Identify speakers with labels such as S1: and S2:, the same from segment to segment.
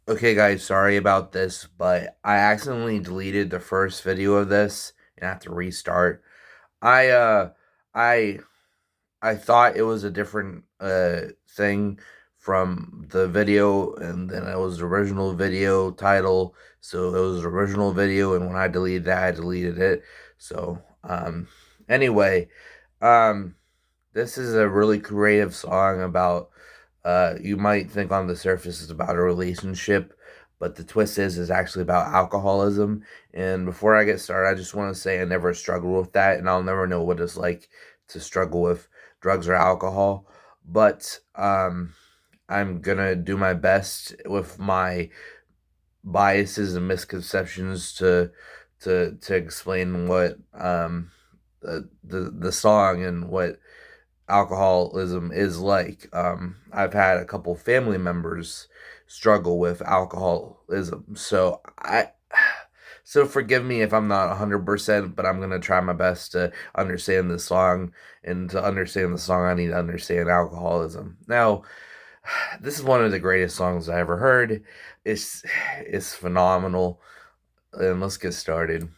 S1: Okay, guys, sorry about this, but I accidentally deleted the first video of this and I have to restart. I uh I I thought it was a different thing from the video, and then it was the original video title, so it was the original video, and when I deleted that, I deleted it. So anyway, um this is a really creative song about you might think on the surface it's about a relationship, but the twist is actually about alcoholism. And before I get started, I just want to say I never struggled with that, and I'll never know what it's like to struggle with drugs or alcohol. But I'm gonna do my best with my biases and misconceptions to explain what the song and what alcoholism is like. I've had a couple family members struggle with alcoholism, so forgive me if I'm not 100%, but I'm gonna try my best to understand the song, and to understand the song, I need to understand alcoholism. Now, this is one of the greatest songs I ever heard. It's it's phenomenal, and let's get started.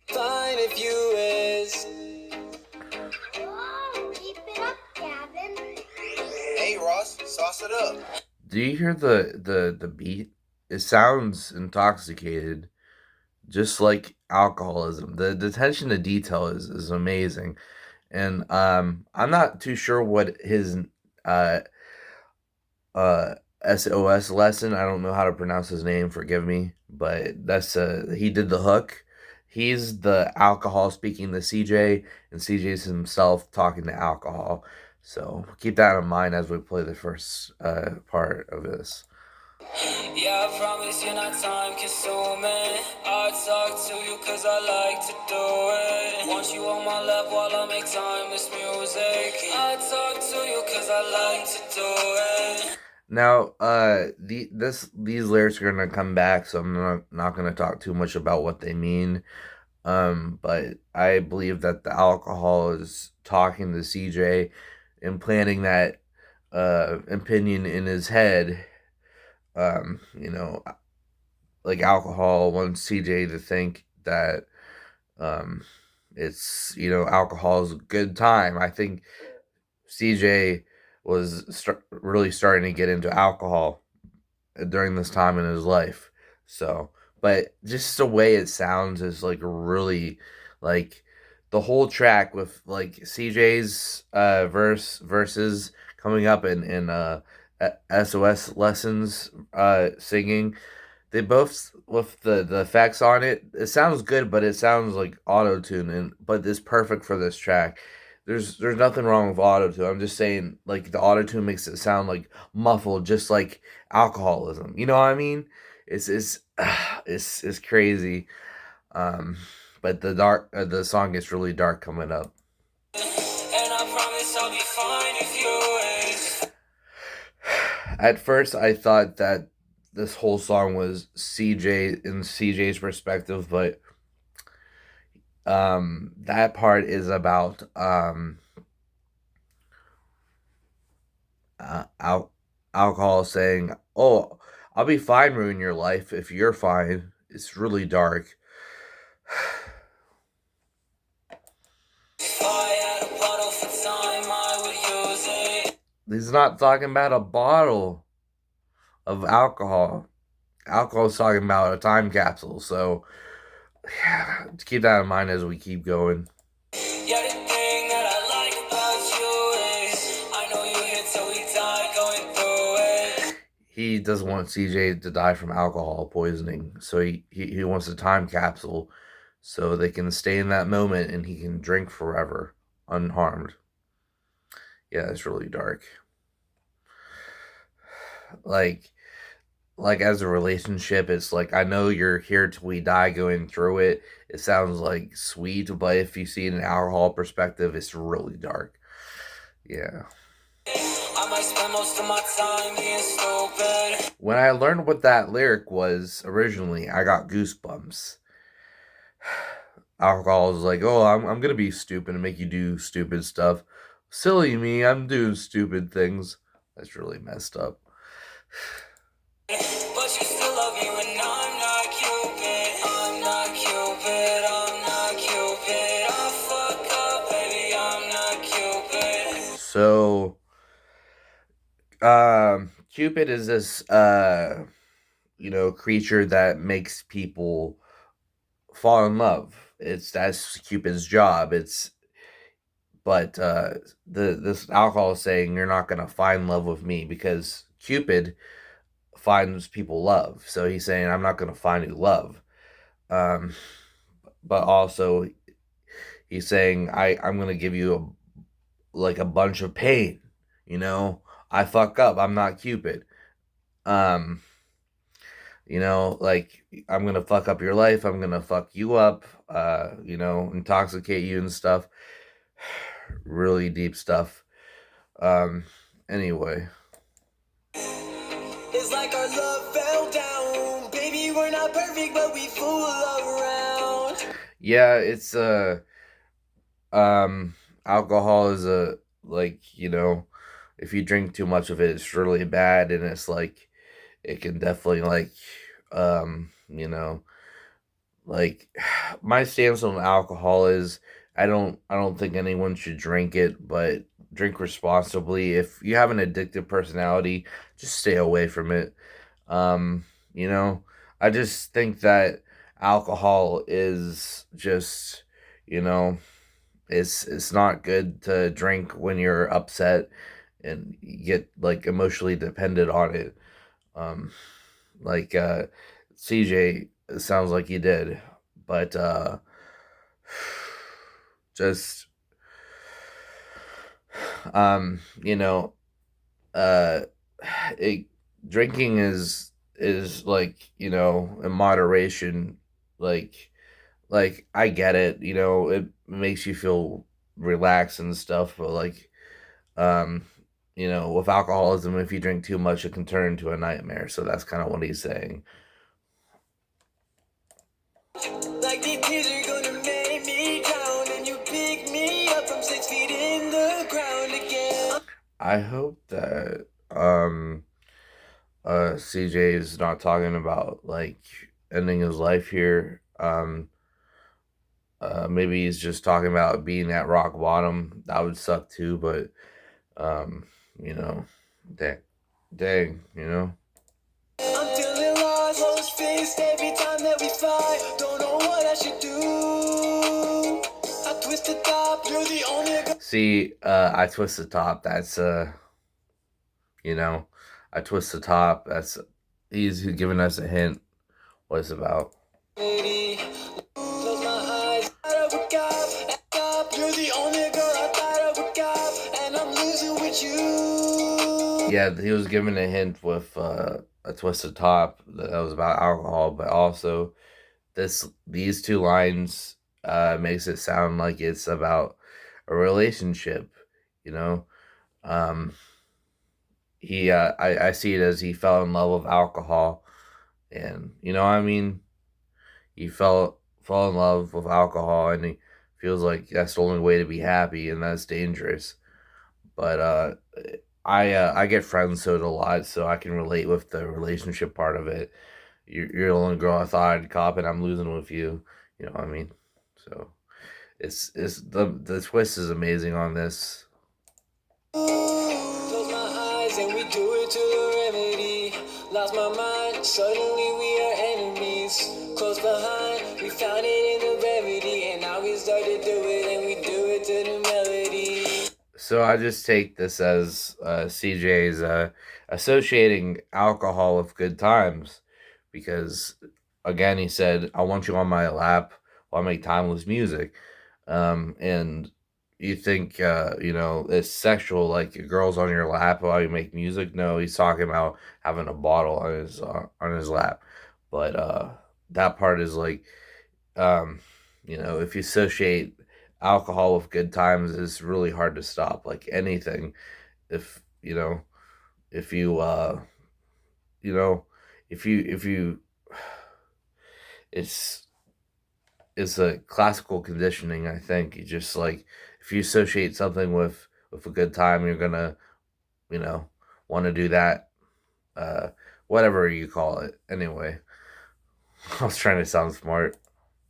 S1: Fine if you is.
S2: Whoa, keep it up, Gavin.
S3: Hey, Ross, sauce it up.
S1: Do you hear the beat? It sounds intoxicated, just like alcoholism. The attention to detail is amazing. And I'm not too sure what his uh uh SOS lesson. I don't know how to pronounce his name, forgive me, but that's he did the hook. He's the alcohol speaking to CJ, and CJ's himself talking to alcohol. So keep that in mind as we play the first part of this.
S3: Yeah, I promise you're not time consuming. I talk to you cause I like to do it. Want you on my lap while I make timeless music. I talk to you cause I like to do it.
S1: Now, these lyrics are gonna come back, so I'm not gonna talk too much about what they mean. But I believe that the alcohol is talking to CJ and planting that opinion in his head. You know, like alcohol wants CJ to think that um it's, alcohol is a good time. I think CJ was really starting to get into alcohol during this time in his life. So, but just the way it sounds is like really like the whole track with like CJ's verses coming up in SOS lessons singing. They both with the effects on it. It sounds good, but it sounds like auto tune, and but it's perfect for this track. There's nothing wrong with auto tune. I'm just saying like the auto tune makes it sound like muffled, just like alcoholism. You know what I mean? It's crazy. Um, but the song gets really dark coming up.
S3: And I promise I'll be fine if you is.
S1: At first, I thought that this whole song was CJ in CJ's perspective, but that part is about alcohol saying, "Oh, I'll be fine ruining your life if you're fine." It's really dark.
S3: If I had a bottle for time, I would use it.
S1: He's not talking about a bottle of alcohol. Alcohol is talking about a time capsule. So, yeah, keep that in mind as we keep going.
S3: Yeah, the thing that I like about you is I know you here till we die going through it.
S1: He doesn't want CJ to die from alcohol poisoning, so he wants a time capsule so they can stay in that moment and he can drink forever unharmed. Yeah, it's really dark. Like like as a relationship, it's like I know you're here till we die going through it. It sounds like sweet, but if you see it in an alcohol perspective, it's really dark. Yeah.
S3: I might spend most of my time being stupid.
S1: When I learned what that lyric was originally, I got goosebumps. Alcohol is like, oh, I'm gonna be stupid and make you do stupid stuff. Silly me, I'm doing stupid things. That's really messed up.
S3: But you still love me when I'm not Cupid. I'm not Cupid, I'm not Cupid. I fuck up, baby, I'm not Cupid.
S1: So, Cupid is this, creature that makes people fall in love. That's Cupid's job. But this alcohol is saying you're not gonna find love with me because Cupid finds people love. So he's saying I'm not gonna find you love. Um, but also he's saying I'm gonna give you a bunch of pain. You know, I fuck up. I'm not Cupid. Um, like I'm gonna fuck up your life. I'm gonna fuck you up. Intoxicate you and stuff. Really deep stuff. Um, anyway,
S3: It's like our love fell down. Baby, we're not perfect, but we fool around.
S1: yeah, it's um, alcohol is if you drink too much of it, it's really bad, and it's like it can definitely um, you know, like my stance on alcohol is I don't think anyone should drink it, but drink responsibly. If you have an addictive personality, just stay away from it. Um, you know, I just think that alcohol is just, you know, it's not good to drink when you're upset and you get like emotionally dependent on it. Um, like CJ, it sounds like you did, but just you know, uh, it, drinking is like in moderation, like I get it, it makes you feel relaxed and stuff, but um, with alcoholism, if you drink too much, it can turn into a nightmare. So that's kind of what he's saying.
S3: Like these tears are gonna make me drown, and you pick me up from 6 feet in the ground again.
S1: I hope that CJ is not talking about like ending his life here. Maybe he's just talking about being at rock bottom. That would suck too, but um, you know, dang, dang.
S3: I'm feeling lost, closed fist every time that we fight. Don't know what I should do. I twist the top, you're the only girl.
S1: See, I twist the top. That's you know, I twist the top. That's he's giving us a hint what it's about.
S3: Close my eyes, I woke up. You're the only girl I thought I would got, and I'm losing with you.
S1: Yeah, he was giving a hint with a twisted top that was about alcohol, but also these two lines makes it sound like it's about a relationship. You know, um, I see it as he fell in love with alcohol, and I mean, he fell in love with alcohol, and he feels like that's the only way to be happy, and that's dangerous. But I get friend-zoned a lot, so I can relate with the relationship part of it. You're the only girl I thought I'd cop, and I'm losing with you. You know what I mean? So it's the twist is amazing on this.
S3: Close my eyes and we do it to the remedy. Lost my mind, suddenly we are enemies. Close behind, we found it in the remedy, and now we start to do it, and we do it to the melody.
S1: So I just take this as CJ's associating alcohol with good times, because again he said, "I want you on my lap while I make timeless music," and you think it's sexual, like a girl's on your lap while you make music. No, he's talking about having a bottle on his lap, but that part is like um, if you associate alcohol with good times, it's really hard to stop. Like anything, if if you you know, if you, it's it's a classical conditioning. I think you just like if you associate something with with a good time, you're gonna, you know, want to do that. Uh, Whatever you call it. Anyway, I was trying to sound smart.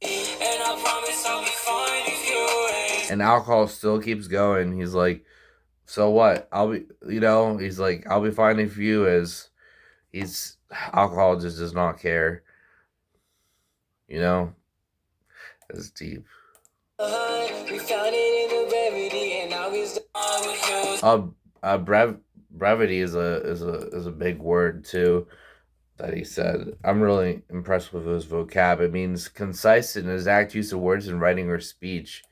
S3: And I promise I'll be fine if you ain't.
S1: And alcohol still keeps going. He's like, so what? I'll be, he's like, I'll be fine if you is. He's alcohol just does not care. You know, it's deep.
S3: We found it in the remedy, and now he's the one with you.
S1: Brevity is a big word too that he said. I'm really impressed with his vocab. It means concise in his act use of words in writing or speech.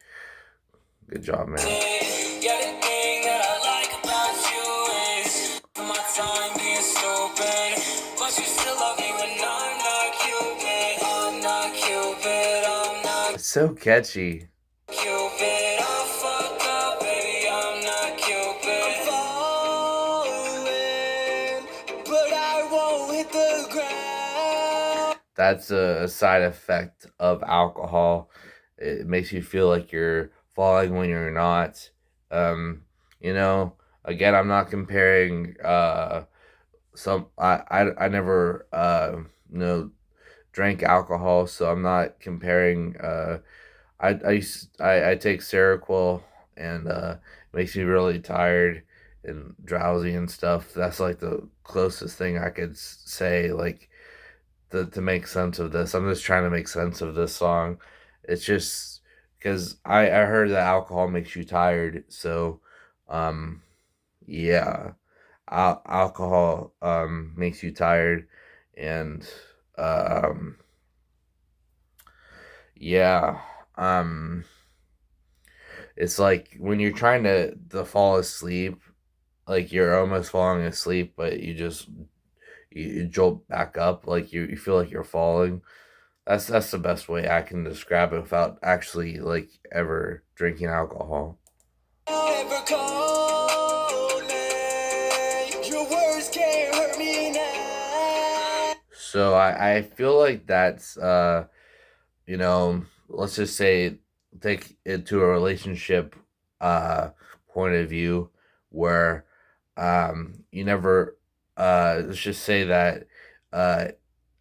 S1: Good job, man.
S3: Yeah, the thing that I like about you is my time being stupid, but you still love me when I'm not Cupid. I'm not Cupid. I'm not
S1: It's so catchy.
S3: Cupid. I fuck up, baby. I'm not Cupid. I'm falling, but I won't hit the ground.
S1: That's a side effect of alcohol. It makes you feel like you're falling when you're not. Um, you know, again, I'm not comparing some I never drank alcohol, so I'm not comparing I take Seroquel and it makes me really tired and drowsy and stuff. That's like the closest thing I could say like to make sense of this. I'm just trying to make sense of this song. It's just because I heard that alcohol makes you tired, so um yeah, alcohol makes you tired, and um yeah, um it's like when you're trying to fall asleep, like you're almost falling asleep, but you jolt back up, like you feel like you're falling. That's the best way I can describe it without actually like ever drinking alcohol.
S3: Never call me. Your words can't hurt me now.
S1: So I feel like that's let's just say take it to a relationship uh point of view where you never let's just say that uh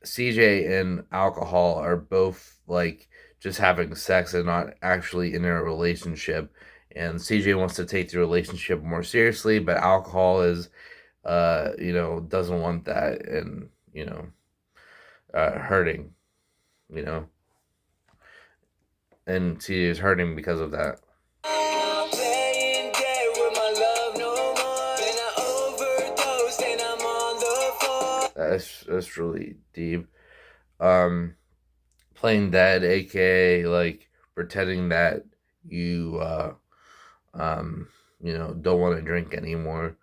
S1: CJ and alcohol are both like just having sex and not actually in a relationship, and CJ wants to take the relationship more seriously, but alcohol is doesn't want that, and hurting, you know and she is hurting because of that.
S3: Playing dead with my love no more. Then I overdosed and I'm on the floor.
S1: That's really deep. Um, Playing dead, aka like pretending that you um don't want to drink anymore.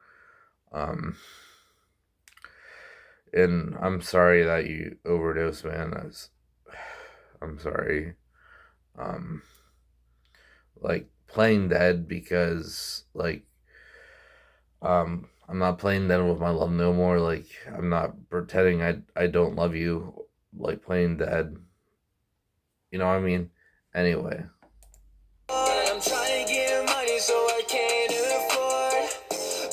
S1: Um, and I'm sorry that you overdosed, man. I'm sorry. Um, like playing dead because like I'm not playing dead with my love no more. Like I'm not pretending I don't love you. Like playing dead. You know what I mean? Anyway.
S3: I'm trying to get money so I can't afford,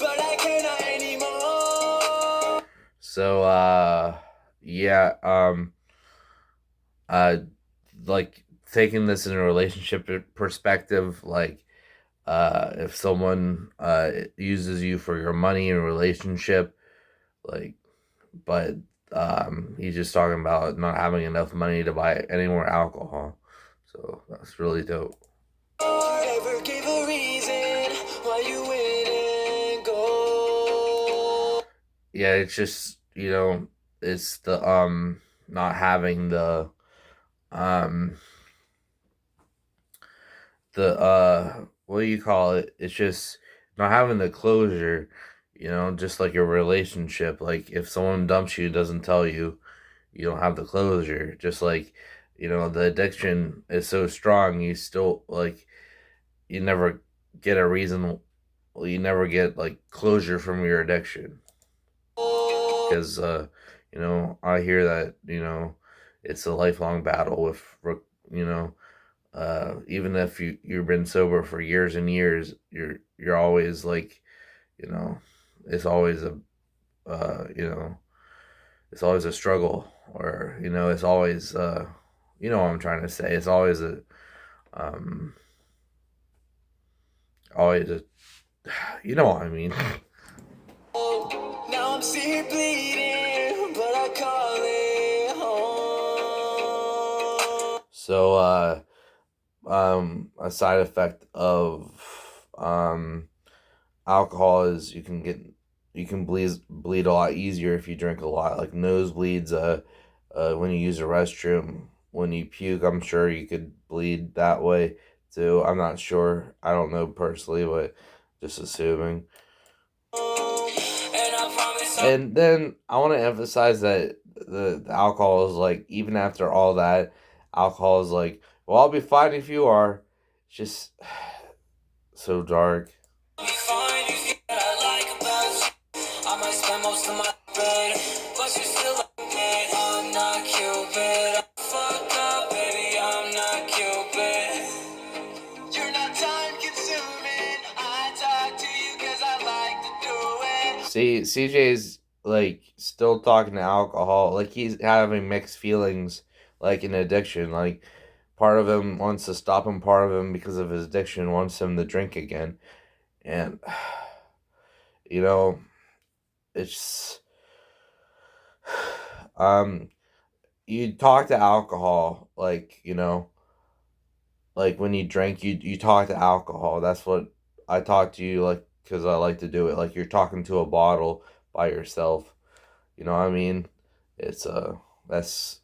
S3: but I cannot anymore.
S1: So yeah, uh like taking this in a relationship perspective, like if someone uses you for your money in a relationship, like but he's just talking about not having enough money to buy any more alcohol. So that's really dope.
S3: Never gave a reason why you wouldn't go.
S1: Yeah, it's just, it's the not having um the what do you call it? It's just not having the closure, just like your relationship. Like if someone dumps you, doesn't tell you, you don't have the closure. Just like, the addiction is so strong, you still like you never get a reason, you never get like closure from your addiction. Because I hear that, it's a lifelong battle with you know Even if you've been sober for years and years, you're always like, you know, it's always a you know, it's always a struggle, or it's always what I'm trying to say. It's um always a you know what I mean.
S3: Now I'm still bleeding, but I call it home.
S1: So a side effect of um alcohol is you can bleed a lot easier if you drink a lot, like nosebleeds, when you use a restroom, when you puke. I'm sure you could bleed that way too. I'm not sure, I don't know personally, but just assuming.
S3: And I promise
S1: And then I want to emphasize that the alcohol is like, even after all that, alcohol is like, well, I'll be fine if you are. It's just so dark.
S3: I'll be fine if you what I like about you. I might spend most of my bread, but you still like me. I'm not Cupid. I'm fucked up, baby. I'm not Cupid. You're not time consuming. I talk to you cause I like to do it.
S1: See, CJ's like still talking to alcohol. Like he's having mixed feelings, like an addiction. Like part of him wants to stop him, part of him, because of his addiction, wants him to drink again. And you know, it's um you talk to alcohol, like, like when you drink, you talk to alcohol. That's what I talk to you like, because I like to do it. Like you're talking to a bottle by yourself. You know what I mean? It's that's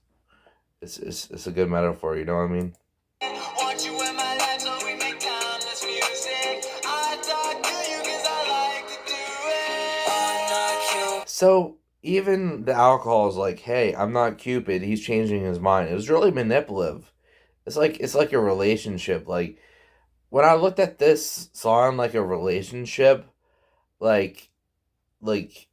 S1: it's a good metaphor. You know what I mean?
S3: Want you in my life so we make timeless music. I talk to you cause I like to do it. I'm not Cupid.
S1: So even the alcohol is like, hey, I'm not Cupid. He's changing his mind. It was really manipulative. It's like a relationship. Like when I looked at this song like a relationship, like like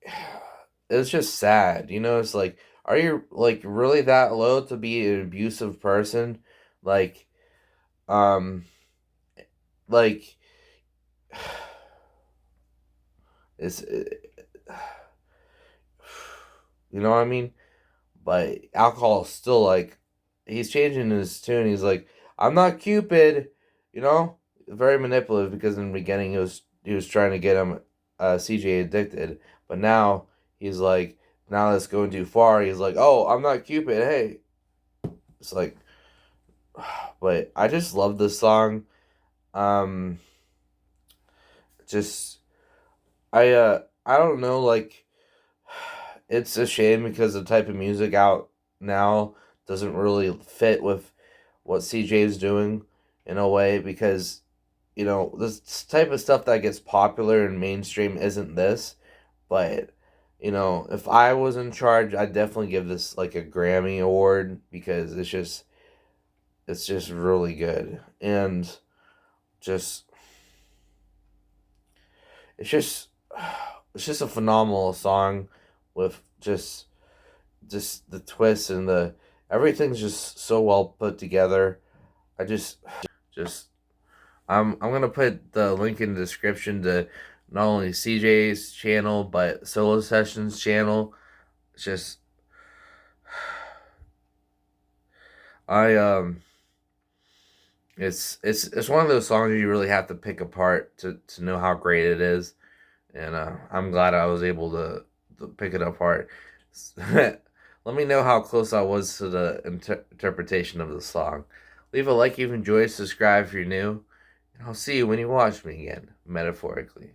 S1: it's just sad. It's like, are you like really that low to be an abusive person? Like um like it's you know what I mean? But alcohol is still like, he's changing his tune. He's like, I'm not Cupid, you know? Very manipulative, because in the beginning he was trying to get him CJ addicted, but now he's like, now that's going too far. He's like, oh, I'm not Cupid. Hey, it's like, but I just love this song. Um, just I don't know, like it's a shame because the type of music out now doesn't really fit with what CJ is doing, in a way, because this type of stuff that gets popular and mainstream isn't this. But if I was in charge, I'd definitely give this like a Grammy award, because it's just really good, and just it's just it's just a phenomenal song, with just the twists and the everything's just so well put together. I just I'm gonna put the link in the description to not only CJ's channel but Solo Sessions channel. It's just I it's one of those songs you really have to pick apart to know how great it is, and I'm glad I was able to pick it apart. Let me know how close I was to the interpretation of the song. Leave a like if you enjoyed, subscribe if you're new, and I'll see you when you watch me again, metaphorically.